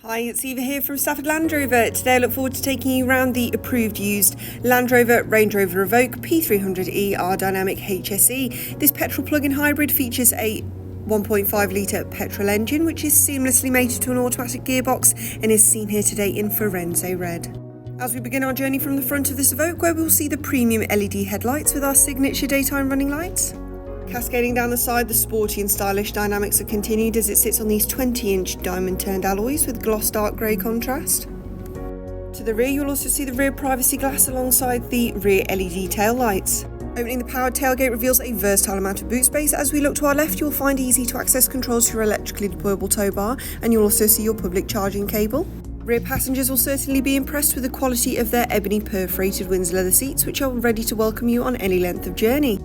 Hi, it's Eva here from Stafford Land Rover. Today I look forward to taking you around the approved used Land Rover Rover Evoque P300e R-Dynamic HSE. This petrol plug-in hybrid features a 1.5 litre petrol engine which is seamlessly mated to an automatic gearbox and is seen here today in Firenze Red. As we begin our journey from the front of this Evoque, where we'll see the premium LED headlights with our signature daytime running lights. Cascading down the side, the sporty and stylish dynamics are continued as it sits on these 20-inch diamond-turned alloys with gloss dark grey contrast. To the rear, you'll also see the rear privacy glass alongside the rear LED tail lights. Opening the powered tailgate reveals a versatile amount of boot space. As we look to our left, you'll find easy-to-access controls for your electrically deployable tow bar, and you'll also see your public charging cable. Rear passengers will certainly be impressed with the quality of their ebony perforated Windsor leather seats, which are ready to welcome you on any length of journey.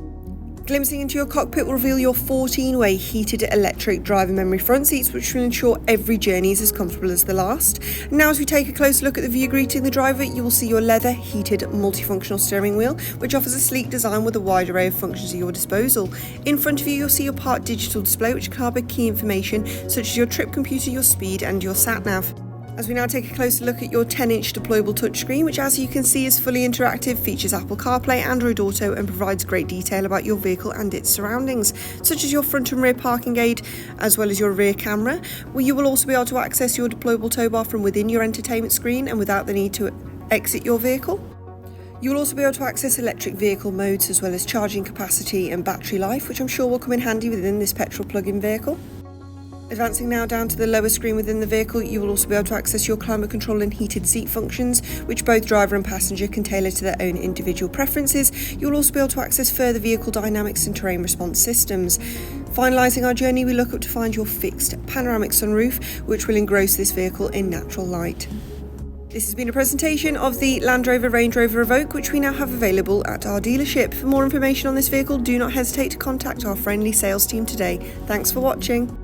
Glimpsing into your cockpit will reveal your 14-way heated electric driver memory front seats, which will ensure every journey is as comfortable as the last. Now, as we take a closer look at the view greeting the driver, you will see your leather heated multifunctional steering wheel, which offers a sleek design with a wide array of functions at your disposal. In front of you, you'll see your part digital display, which can harbour key information such as your trip computer, your speed and your sat nav. As we now take a closer look at your 10-inch deployable touchscreen, which as you can see is fully interactive, features Apple CarPlay, Android Auto and provides great detail about your vehicle and its surroundings, such as your front and rear parking aid, as well as your rear camera, where you will also be able to access your deployable tow bar from within your entertainment screen and without the need to exit your vehicle. You will also be able to access electric vehicle modes as well as charging capacity and battery life, which I'm sure will come in handy within this petrol plug-in vehicle. Advancing now down to the lower screen within the vehicle, you will also be able to access your climate control and heated seat functions, which both driver and passenger can tailor to their own individual preferences. You'll also be able to access further vehicle dynamics and terrain response systems. Finalising our journey, we look up to find your fixed panoramic sunroof, which will engross this vehicle in natural light. This has been a presentation of the Land Rover Rover Evoque, which we now have available at our dealership. For more information on this vehicle, do not hesitate to contact our friendly sales team today. Thanks for watching.